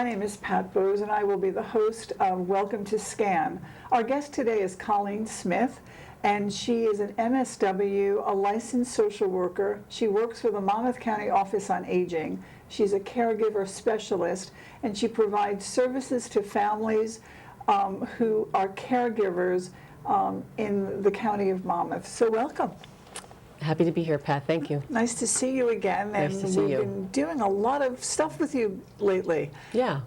My name is Pat Bohse, and I will be the host of Welcome to SCAN. Our guest today is Colleen Smith, and she is an MSW, a licensed social worker. She works for the Monmouth County Office on Aging. She's a caregiver specialist, and she provides services to families who are caregivers in the county of Monmouth. So welcome. Happy to be here, Pat. Thank you. Nice to see you again. Nice to see you. We've been doing a lot of stuff with you lately. Yeah.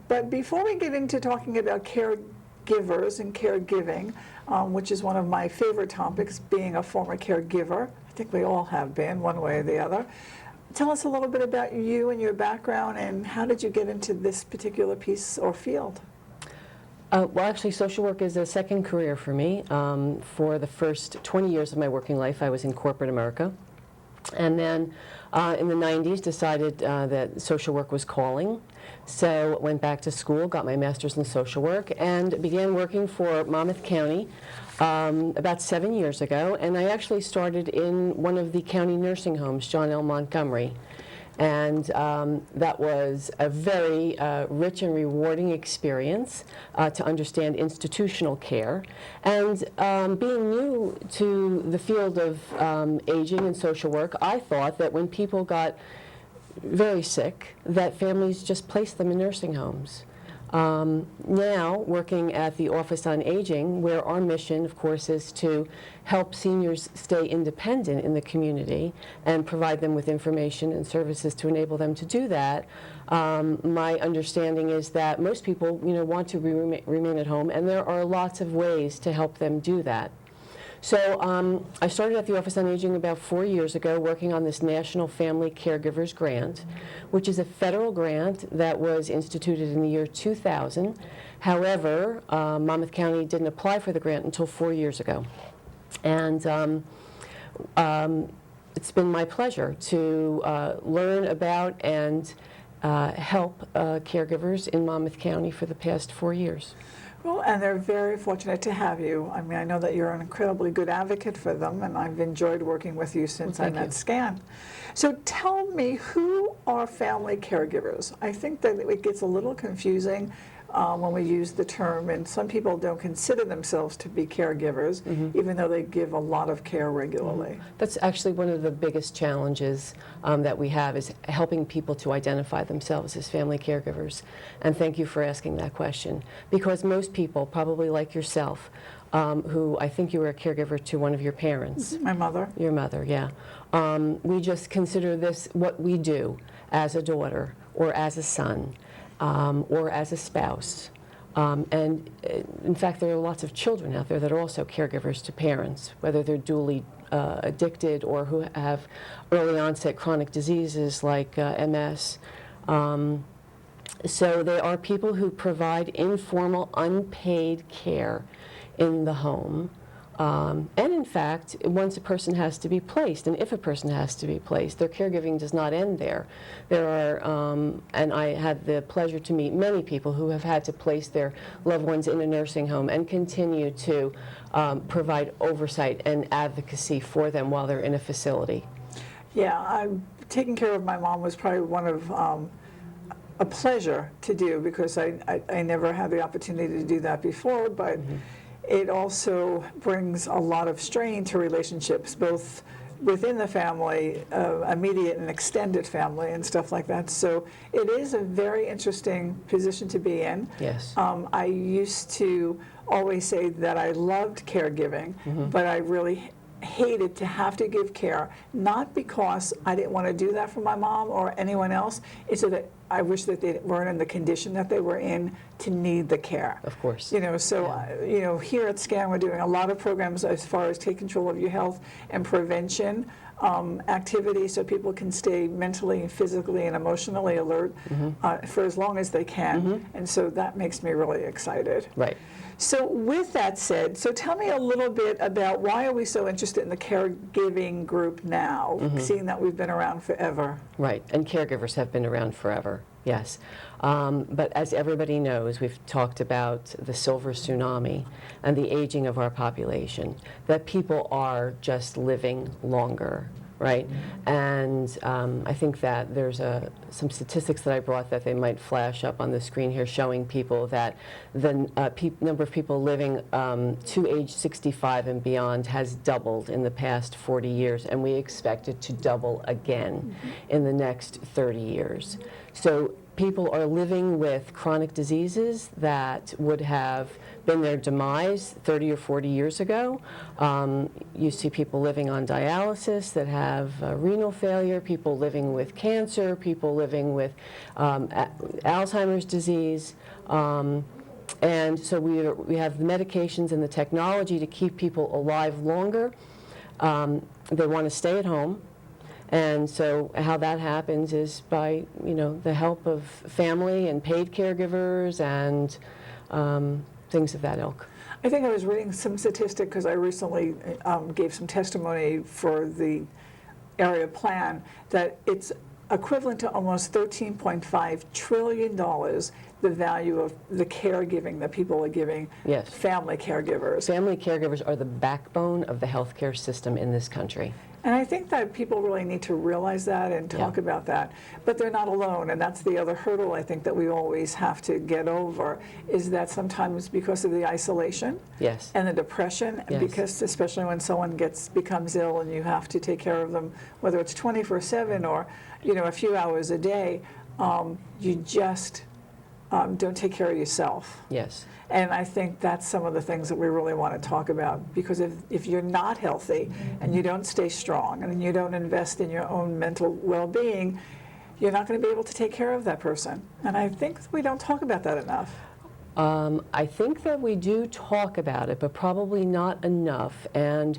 But before we get into talking about caregivers and caregiving, which is one of my favorite topics, being a former caregiver, I think we all have been one way or the other. Tell us a little bit about you and your background, and how did you get into this particular piece or field? Well, actually, social work is a second career for me. For the first 20 years of my working life, I was in corporate America. And then in the 90s, decided that social work was calling. So went back to school, got my master's in social work, and began working for Monmouth County about 7 years ago. And I actually started in one of the county nursing homes, John L. Montgomery. And that was a very rich and rewarding experience to understand institutional care. And being new to the field of aging and social work, I thought that when people got very sick, that families just placed them in nursing homes. Now, working at the Office on Aging, where our mission, of course, is to help seniors stay independent in the community and provide them with information and services to enable them to do that, my understanding is that most people, want to remain at home, and there are lots of ways to help them do that. So I started at the Office on Aging about 4 years ago, working on this National Family Caregivers Grant, which is a federal grant that was instituted in the year 2000. However, Monmouth County didn't apply for the grant until 4 years ago. And it's been my pleasure to learn about and help caregivers in Monmouth County for the past 4 years. Well, and they're very fortunate to have you. I mean, I know that you're an incredibly good advocate for them, and I've enjoyed working with you since I met SCAN. So tell me, who are family caregivers? I think that it gets a little confusing when we use the term, and some people don't consider themselves to be caregivers, even though they give a lot of care regularly. That's actually one of the biggest challenges that we have, is helping people to identify themselves as family caregivers. And thank you for asking that question, because most people, probably like yourself, who I think you were a caregiver to one of your parents. My mother. Your mother, yeah. We just consider this what we do as a daughter or as a son. Or as a spouse. And in fact, there are lots of children out there that are also caregivers to parents, whether they're dually addicted or who have early onset chronic diseases like MS. So they are people who provide informal, unpaid care in the home. And in fact, once a person has to be placed, and if a person has to be placed, their caregiving does not end there. There are, and I had the pleasure to meet many people who have had to place their loved ones in a nursing home and continue to provide oversight and advocacy for them while they're in a facility. Yeah, taking care of my mom was probably one of a pleasure to do, because I never had the opportunity to do that before, but it also brings a lot of strain to relationships, both within the family, immediate and extended family, and stuff like that. So it is a very interesting position to be in. Yes. I used to always say that I loved caregiving, but I really hated to have to give care, not because I didn't want to do that for my mom or anyone else. It's so that I wish that they weren't in the condition that they were in to need the care. Of course. So here at SCAN, we're doing a lot of programs as far as take control of your health and prevention activities, so people can stay mentally, physically, and emotionally alert for as long as they can. And so that makes me really excited. Right. So with that said, so tell me a little bit about why are we so interested in the caregiving group now, seeing that we've been around forever? Right, and caregivers have been around forever, yes. But as everybody knows, we've talked about the silver tsunami and the aging of our population, that people are just living longer, right? And I think that there's some statistics that I brought that they might flash up on the screen here showing people that the number of people living to age 65 and beyond has doubled in the past 40 years, and we expect it to double again in the next 30 years. So people are living with chronic diseases that would have been their demise 30 or 40 years ago. You see people living on dialysis that have renal failure, people living with cancer, people living with Alzheimer's disease. And so we have the medications and the technology to keep people alive longer. They want to stay at home. And so how that happens is by, the help of family and paid caregivers and things of that ilk. I think I was reading some statistic because I recently gave some testimony for the area plan that it's equivalent to almost $13.5 trillion, the value of the caregiving that people are giving family caregivers. Family caregivers are the backbone of the healthcare system in this country. And I think that people really need to realize that and talk about that. But they're not alone, and that's the other hurdle I think that we always have to get over, is that sometimes because of the isolation and the depression, and because especially when someone becomes ill and you have to take care of them, whether it's 24/7 or a few hours a day, you just don't take care of yourself. Yes. And I think that's some of the things that we really want to talk about, because if you're not healthy and you don't stay strong and you don't invest in your own mental well-being, you're not going to be able to take care of that person. And I think we don't talk about that enough. I think that we do talk about it, but probably not enough. And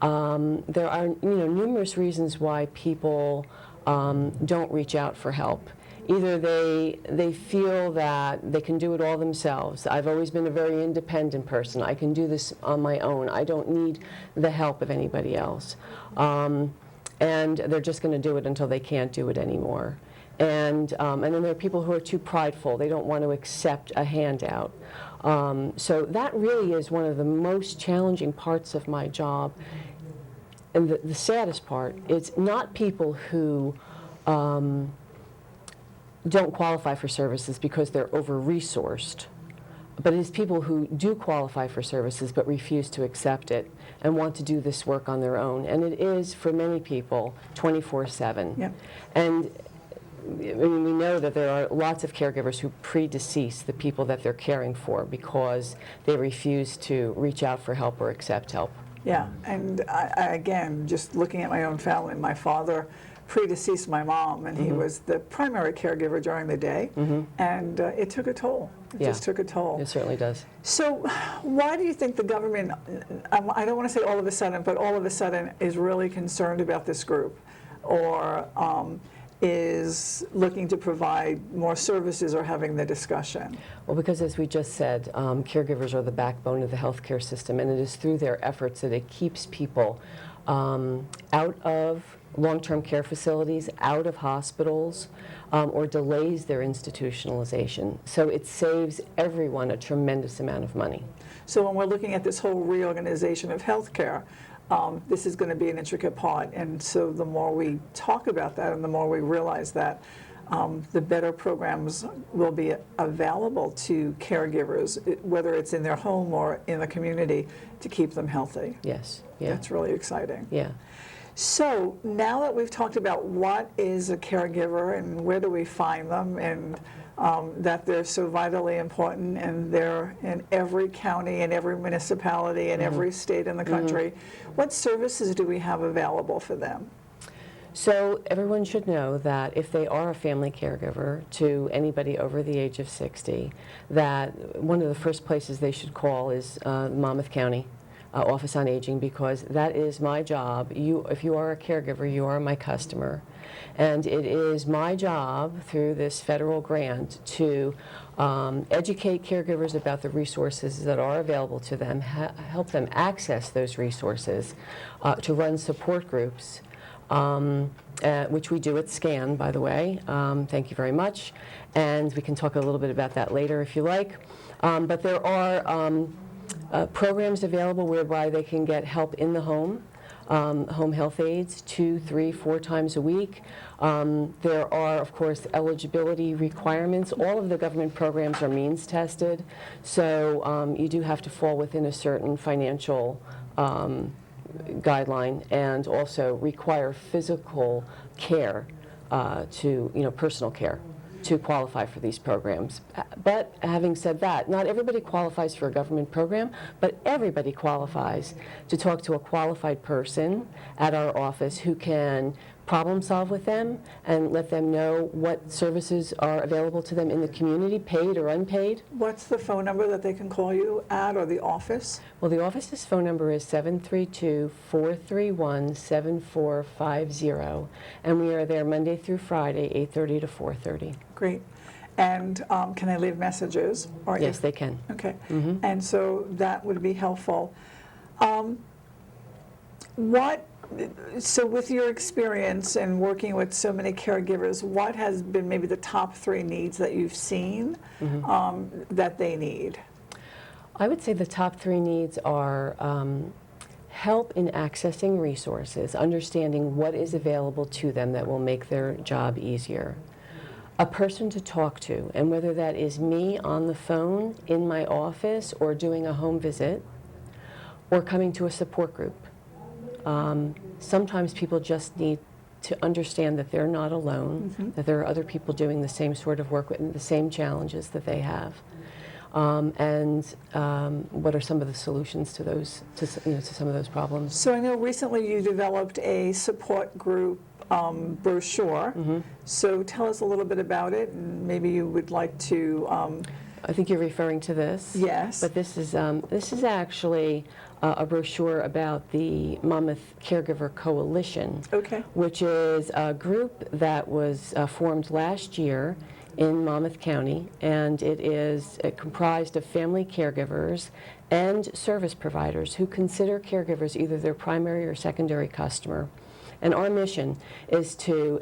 there are numerous reasons why people don't reach out for help. Either they feel that they can do it all themselves. I've always been a very independent person. I can do this on my own. I don't need the help of anybody else. And they're just going to do it until they can't do it anymore. And then there are people who are too prideful. They don't want to accept a handout. So that really is one of the most challenging parts of my job. And the saddest part, it's not people who don't qualify for services because they're over-resourced, but it's people who do qualify for services but refuse to accept it and want to do this work on their own. And it is, for many people, 24/7. Yep. And we know that there are lots of caregivers who predecease the people that they're caring for because they refuse to reach out for help or accept help. Yeah, and I again, just looking at my own family, my father predeceased my mom, and he was the primary caregiver during the day, and it took a toll. It just took a toll. It certainly does. So why do you think the government, I don't want to say all of a sudden, but all of a sudden is really concerned about this group, or is looking to provide more services or having the discussion? Well, because as we just said, caregivers are the backbone of the healthcare system, and it is through their efforts that it keeps people out of long-term care facilities, out of hospitals, or delays their institutionalization. So it saves everyone a tremendous amount of money. So when we're looking at this whole reorganization of healthcare, this is going to be an intricate part. And so the more we talk about that and the more we realize that, the better programs will be available to caregivers, whether it's in their home or in the community, to keep them healthy. Yes. Yeah. That's really exciting. Yeah. So now that we've talked about what is a caregiver and where do we find them, and that they're so vitally important, and they're in every county and every municipality and every state in the country, what services do we have available for them? So everyone should know that if they are a family caregiver to anybody over the age of 60, that one of the first places they should call is the Monmouth County Office on Aging, because that is my job. If you are a caregiver, you are my customer. And it is my job through this federal grant to educate caregivers about the resources that are available to them, help them access those resources, to run support groups, which we do at SCAN, by the way. Thank you very much. And we can talk a little bit about that later if you like. But there are programs available whereby they can get help in the home. home health aides 2, 3, 4 times a week. There are, of course, eligibility requirements. All of the government programs are means tested, so you do have to fall within a certain financial guideline, and also require physical care personal care to qualify for these programs. But having said that, not everybody qualifies for a government program, but everybody qualifies to talk to a qualified person at our office who can problem solve with them and let them know what services are available to them in the community, paid or unpaid. What's the phone number that they can call you at, or the office? Well, the office's phone number is 732-431-7450, and we are there Monday through Friday, 8:30 to 4:30. Great. And can they leave messages? Or Yes, they can. Okay. Mm-hmm. And so that would be helpful. So with your experience and working with so many caregivers, what has been maybe the top 3 needs that you've seen that they need? I would say the top 3 needs are help in accessing resources, understanding what is available to them that will make their job easier. A person to talk to, and whether that is me on the phone in my office or doing a home visit or coming to a support group. Sometimes people just need to understand that they're not alone, that there are other people doing the same sort of work and the same challenges that they have. What are some of the solutions to those, to some of those problems? So I know recently you developed a support group brochure. So tell us a little bit about it, and maybe you would like to. I think you're referring to this. Yes. But this is actually a brochure about the Monmouth Caregiver Coalition, Okay. which is a group that was formed last year in Monmouth County, and it is comprised of family caregivers and service providers who consider caregivers either their primary or secondary customer. And our mission is to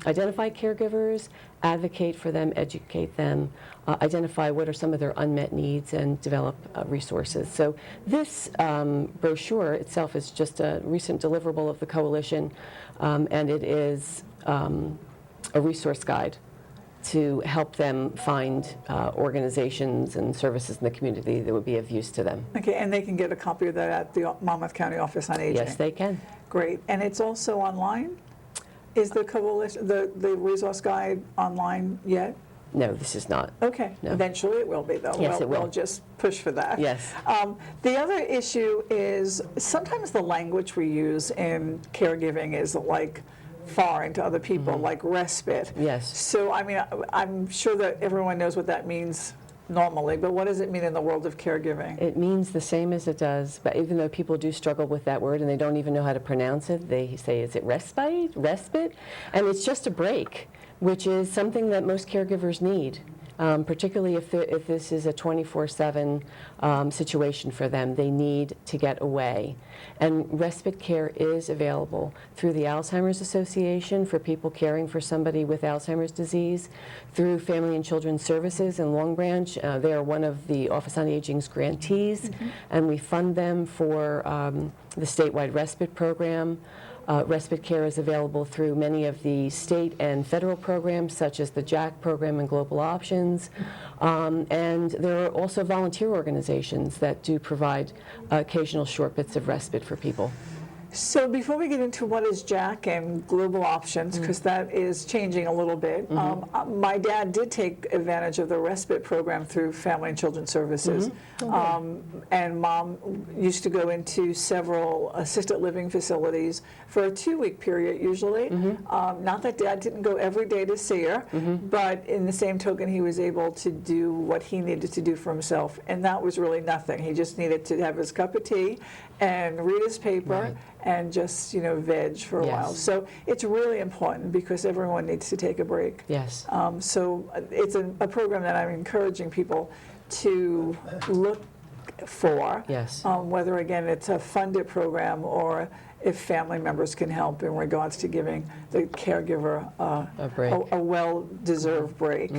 identify caregivers, advocate for them, educate them, identify what are some of their unmet needs, and develop resources. So this brochure itself is just a recent deliverable of the coalition, and it is a resource guide to help them find organizations and services in the community that would be of use to them. Okay, and they can get a copy of that at the Monmouth County Office on Aging? Yes, they can. Great. And it's also online? Is the coalition, the resource guide online yet? No, this is not. Okay. No. Eventually it will be, though. Yes, it will. We'll just push for that. Yes. The other issue is sometimes the language we use in caregiving is like foreign to other people, like respite. Yes. So, I mean, I'm sure that everyone knows what that means normally, but what does it mean in the world of caregiving? It means the same as it does, but even though people do struggle with that word and they don't even know how to pronounce it, they say, is it respite? And it's just a break, which is something that most caregivers need. Particularly if this is a 24/7 situation for them. They need to get away. And respite care is available through the Alzheimer's Association for people caring for somebody with Alzheimer's disease, through Family and Children's Services in Long Branch. They are one of the Office on Aging's grantees, and we fund them for the statewide respite program. Respite care is available through many of the state and federal programs, such as the JAC program and Global Options. And there are also volunteer organizations that do provide occasional short bits of respite for people. So before we get into what is JAC and Global Options, because that is changing a little bit, my dad did take advantage of the respite program through Family and Children's Services. And Mom used to go into several assisted living facilities for a 2-week period usually. Not that Dad didn't go every day to see her, but in the same token he was able to do what he needed to do for himself, and that was really nothing. He just needed to have his cup of tea and read his paper and just, veg for a while. So it's really important because everyone needs to take a break. Yes. So it's a program that I'm encouraging people to look for, Yes. whether, again, it's a funded program or if family members can help in regards to giving the caregiver A break. a well-deserved break.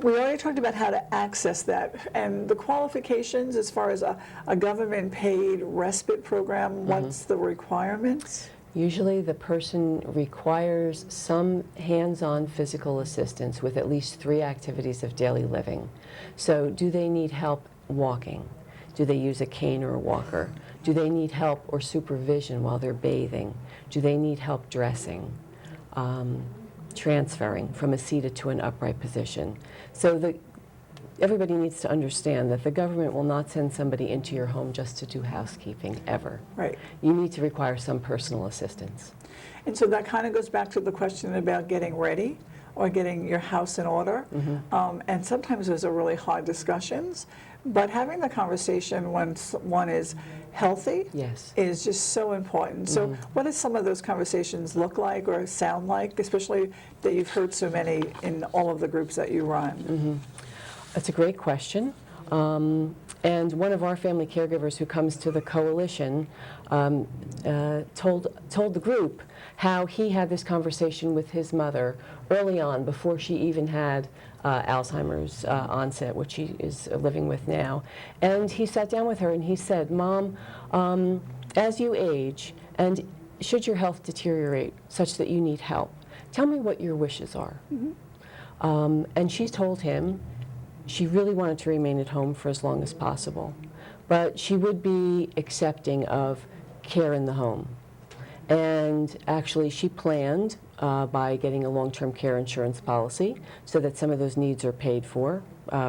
We already talked about how to access that, and the qualifications as far as a government-paid respite program, what's the requirements? Usually the person requires some hands-on physical assistance with at least 3 activities of daily living. So do they need help walking? Do they use a cane or a walker? Do they need help or supervision while they're bathing? Do they need help dressing? Transferring from a seated to an upright position. So everybody needs to understand that the government will not send somebody into your home just to do housekeeping, ever. Right. You need to require some personal assistance. And so that kind of goes back to the question about getting ready or getting your house in order. And sometimes those are really hard discussions, but having the conversation when one is healthy Yes. is just so important. So what does some of those conversations look like or sound like, especially that you've heard so many in all of the groups that you run? That's a great question. And one of our family caregivers who comes to the coalition told the group how he had this conversation with his mother early on, before she even had Alzheimer's onset, which she is living with now. And he sat down with her and he said, "Mom, as you age and should your health deteriorate such that you need help, tell me what your wishes are." And she told him she really wanted to remain at home for as long as possible, but she would be accepting of care in the home. And actually she planned by getting a long-term care insurance policy so that some of those needs are paid for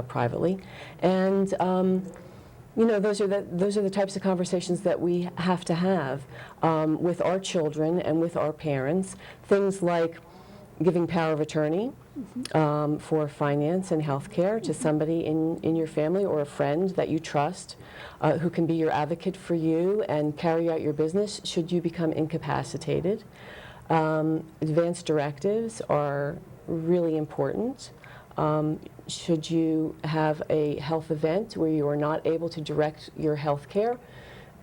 privately. And you know, those are the types of conversations that we have to have with our children and with our parents. Things like giving power of attorney for finance and health care to somebody in your family or a friend that you trust, who can be your advocate for you and carry out your business should you become incapacitated. Advanced directives are really important. Should you have a health event where you are not able to direct your health care,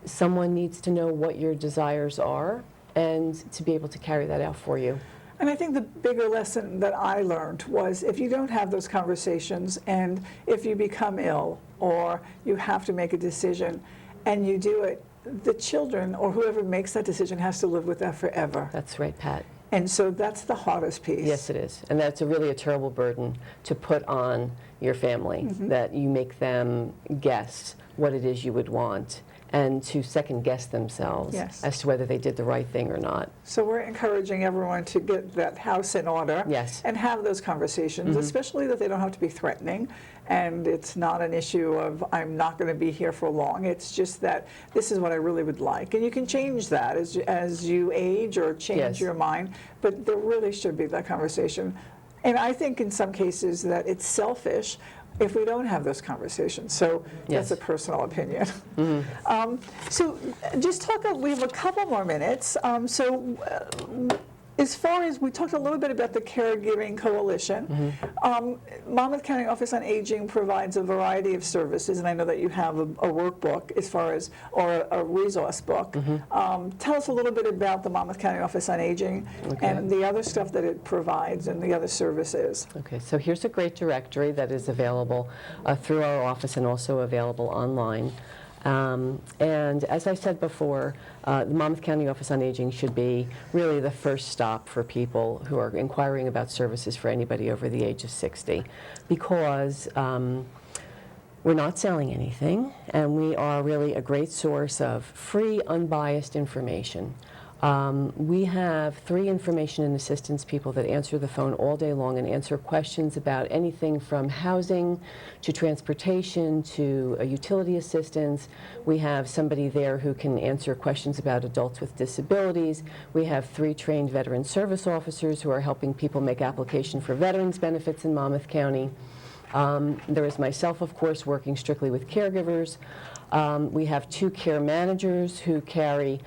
someone needs to know what your desires are and to be able to carry that out for you. And I think the bigger lesson that I learned was if you don't have those conversations and if you become ill or you have to make a decision and you do it, the children or whoever makes that decision has to live with that forever. That's right, Pat. And so that's the hardest piece. Yes, it is. And that's really a terrible burden to put on your family, that you make them guess what it is you would want and to second guess themselves as to whether they did the right thing or not. So we're encouraging everyone to get that house in order and have those conversations, especially that they don't have to be threatening. And it's not an issue of, I'm not going to be here for long. It's just that this is what I really would like. And you can change that as you age or change your mind. But there really should be that conversation. And I think in some cases that it's selfish if we don't have those conversations. So that's a personal opinion. So just talk, we have a couple more minutes. As far as, we talked a little bit about the Caregiving Coalition. Monmouth County Office on Aging provides a variety of services, and I know that you have a workbook as far as, or a resource book. Tell us a little bit about the Monmouth County Office on Aging and the other stuff that it provides and the other services. Okay, so here's a great directory that is available through our office and also available online. And as I said before, the Monmouth County Office on Aging should be really the first stop for people who are inquiring about services for anybody over the age of 60, because we're not selling anything, and we are really a great source of free, unbiased information. We have 3 information and assistance people that answer the phone all day long and answer questions about anything from housing to transportation to utility assistance. We have somebody there who can answer questions about adults with disabilities. We have 3 trained veteran service officers who are helping people make application for veterans benefits in Monmouth County. There is myself, of course, working strictly with caregivers. We have 2 care managers who carry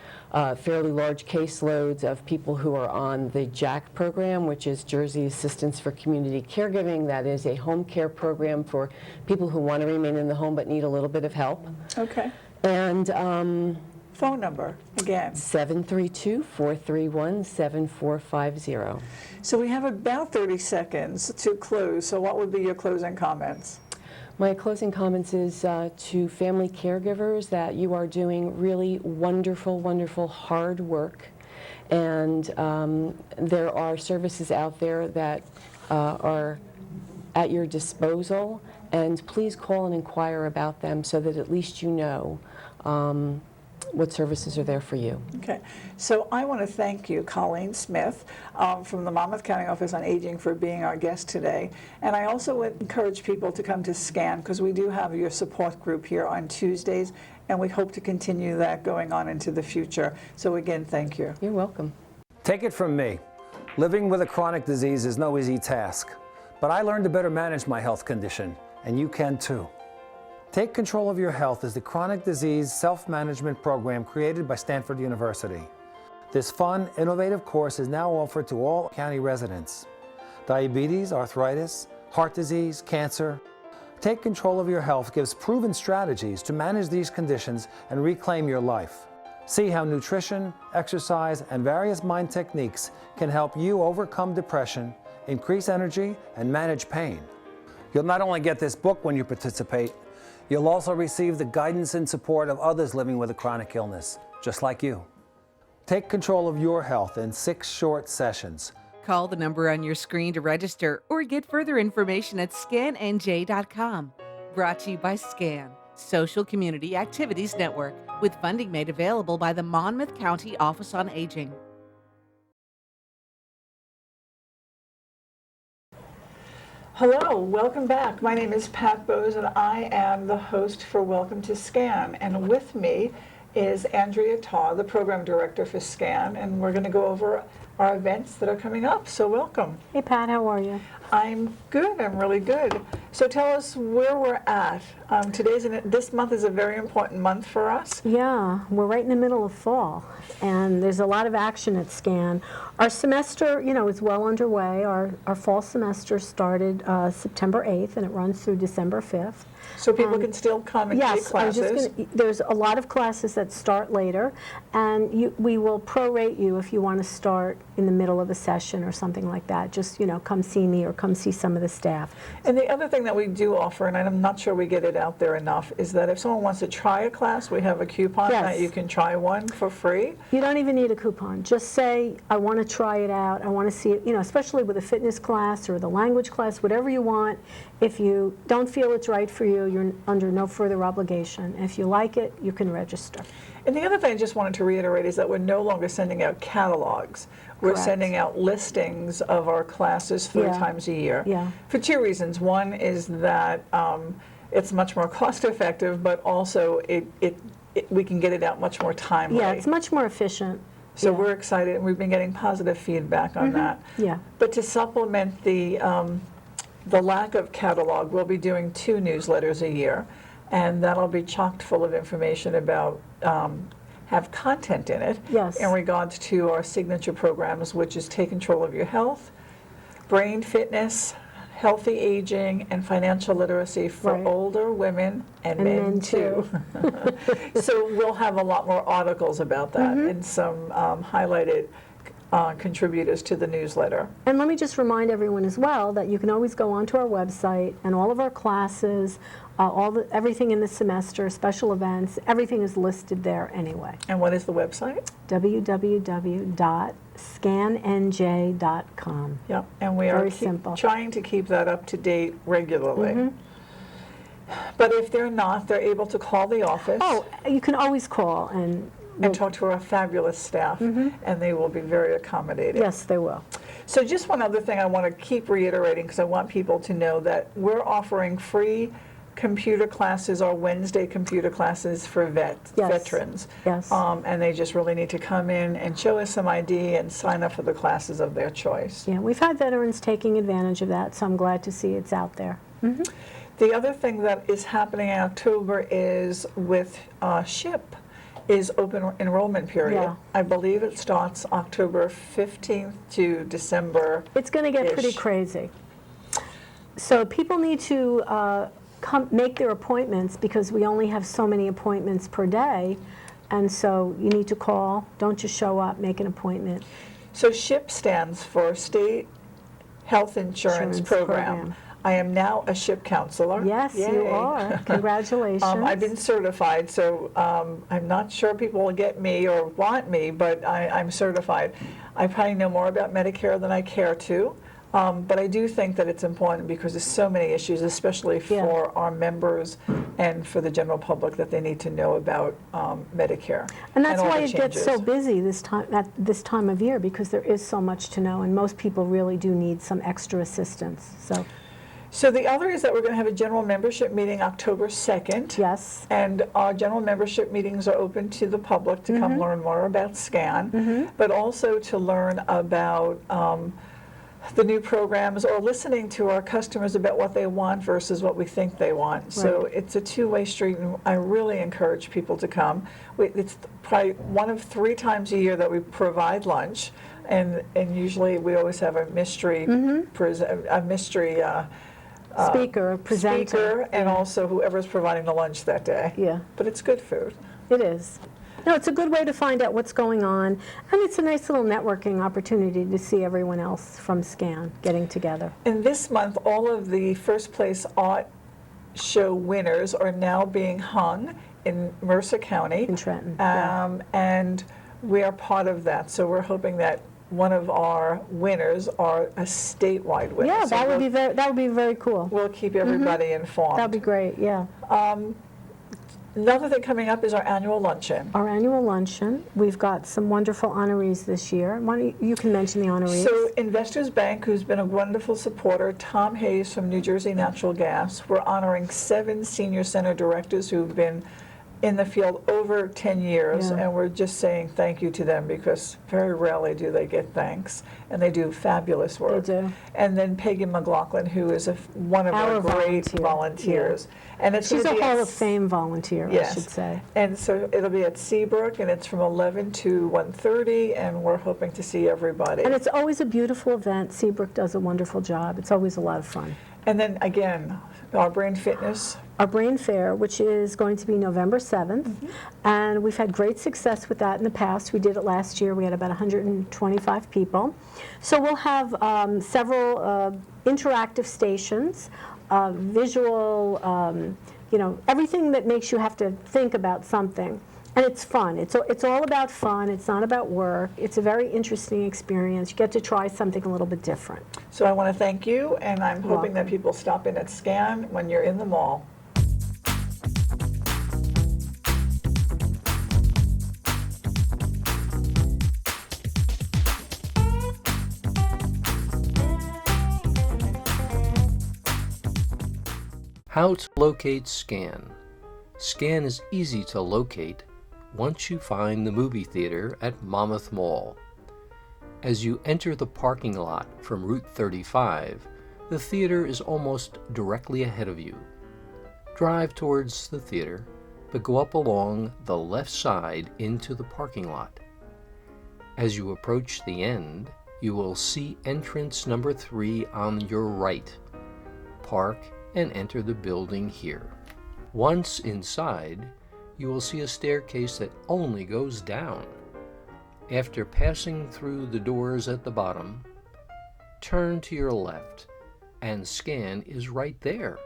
fairly large caseloads of people who are on the JAC program, which is Jersey Assistance for Community Caregiving. That is a home care program for people who want to remain in the home but need a little bit of help. Okay. And Phone number, again. 732-431-7450. So we have about 30 seconds to close. So what would be your closing comments? My closing comments is to family caregivers that you are doing really wonderful, wonderful hard work. And there are services out there that are at your disposal. And please call and inquire about them so that at least you know what services are there for you. Okay, so I want to thank you, Colleen Smith, from the Monmouth County Office on Aging, for being our guest today. And I also would encourage people to come to SCAN, because we do have your support group here on Tuesdays, and we hope to continue that going on into the future. So again, thank you. You're welcome. Take it from me. Living with a chronic disease is no easy task, but I learned to better manage my health condition, and you can too. Take Control of Your Health is the chronic disease self-management program created by Stanford University. This fun, innovative course is now offered to all county residents. Diabetes, arthritis, heart disease, cancer. Take Control of Your Health gives proven strategies to manage these conditions and reclaim your life. See how nutrition, exercise, and various mind techniques can help you overcome depression, increase energy, and manage pain. You'll not only get this book when you participate, you'll also receive the guidance and support of others living with a chronic illness, just like you. Take control of your health in 6 short sessions. Call the number on your screen to register or get further information at scannj.com. Brought to you by SCAN, Social Community Activities Network, with funding made available by the Monmouth County Office on Aging. Hello, welcome back. My name is Pat Bohse, and I am the host for Welcome to SCAN. And with me is Andrea Tarr, the program director for SCAN, and we're going to go over our events that are coming up. So welcome. Hey Pat, how are you? I'm good. I'm really good. So tell us where we're at. This month is a very important month for us. Yeah, we're right in the middle of fall, and there's a lot of action at SCAN. Our semester, is well underway. Our fall semester started September 8th, and it runs through December 5th. So people can still come and take classes. There's a lot of classes that start later, and we will prorate you if you want to start in the middle of a session or something like that. Just, come see me or come see some of the staff. And the other thing that we do offer, and I'm not sure we get it out there enough, is that if someone wants to try a class, we have a coupon that you can try one for free. You don't even need a coupon. Just say, I want to try it out. I want to see it, especially with a fitness class or the language class, whatever you want. If you don't feel it's right for you, you're under no further obligation. If you like it, you can register. And the other thing I just wanted to reiterate is that we're no longer sending out catalogs. We're Correct. sending out listings of our classes 3 times a year. Yeah. For 2 reasons. One is that it's much more cost effective, but also we can get it out much more timely. Yeah, it's much more efficient. So we're excited, and we've been getting positive feedback on that. Yeah. But to supplement the lack of catalog, we'll be doing 2 newsletters a year, and that'll be chocked full of information about, have content in it in regards to our signature programs, which is Take Control of Your Health, Brain Fitness, Healthy Aging, and Financial Literacy for older women and men too. So we'll have a lot more articles about that and some highlighted contributors to the newsletter. And let me just remind everyone as well that you can always go onto our website, and all of our classes, everything in the semester, special events, everything is listed there anyway. And what is the website? www.scannj.com. Yep, and we are trying to keep that up to date regularly. But if they're not, they're able to call the office. Oh, you can always call and talk to our fabulous staff, and they will be very accommodating. Yes, they will. So just one other thing I want to keep reiterating, because I want people to know that we're offering free computer classes, or Wednesday computer classes for veterans. Yes. And they just really need to come in and show us some ID and sign up for the classes of their choice. Yeah, we've had veterans taking advantage of that, so I'm glad to see it's out there. The other thing that is happening in October is with SHIP is open enrollment period. Yeah. I believe it starts October 15th to December. It's going to get pretty crazy. So people need to make their appointments, because we only have so many appointments per day. And so you need to call. Don't just show up, make an appointment. So SHIP stands for State Health Insurance Program. I am now a SHIP counselor. Yes, you Yay. are. Congratulations. I've been certified, so I'm not sure people will get me or want me, but I'm certified. I probably know more about Medicare than I care to, but I do think that it's important because there's so many issues, especially for our members and for the general public, that they need to know about Medicare. And that's all why the it gets so changes. busy this time at this time of year, because there is so much to know, and most people really do need some extra assistance. So the other is that we're going to have a general membership meeting October 2nd. Yes. And our general membership meetings are open to the public to come learn more about SCAN, but also to learn about the new programs or listening to our customers about what they want versus what we think they want. So it's a two-way street, and I really encourage people to come. It's probably one of 3 times a year that we provide lunch, and usually we always have a mystery Speaker, presenter. and also whoever's providing the lunch that day. Yeah. But it's good food. It is. No, it's a good way to find out what's going on, and it's a nice little networking opportunity to see everyone else from SCAN getting together. And this month, all of the first place art show winners are now being hung in Mercer County. In Trenton, And we are part of that. So we're hoping that one of our winners are a statewide winner. Yeah, So that would be very cool. we'll keep everybody informed. That'd be great, yeah. Another thing coming up is our annual luncheon. Our annual luncheon, we've got some wonderful honorees this year. Why don't you can mention the honorees. So Investors Bank, who's been a wonderful supporter, Tom Hayes from New Jersey Natural Gas, we're honoring 7 senior center directors who've been in the field over 10 years, Yeah. and we're just saying thank you to them because very rarely do they get thanks, and they do fabulous work. They do. And then Peggy McLaughlin, who is one of our great volunteer, volunteers. And it's She's gonna a be Hall at of Fame volunteer, I Yes. should say. And so it'll be at Seabrook, and it's from 11 to 1:30, and we're hoping to see everybody. And it's always a beautiful event. Seabrook does a wonderful job. It's always a lot of fun. And then again, our Brain Fitness. Our Brain Fair, which is going to be November 7th, and we've had great success with that in the past. We did it last year. We had about 125 people. So we'll have several interactive stations, visual, everything that makes you have to think about something. And it's fun. It's all about fun. It's not about work. It's a very interesting experience. You get to try something a little bit different. So I want to thank you, and I'm hoping that welcome. people stop in at SCAN when you're in the mall. How to locate SCAN. SCAN is easy to locate once you find the movie theater at Monmouth Mall. As you enter the parking lot from Route 35, the theater is almost directly ahead of you. Drive towards the theater, but go up along the left side into the parking lot. As you approach the end, you will see entrance number 3 on your right. Park and enter the building here. Once inside, you will see a staircase that only goes down. After passing through the doors at the bottom, turn to your left, and SCAN is right there.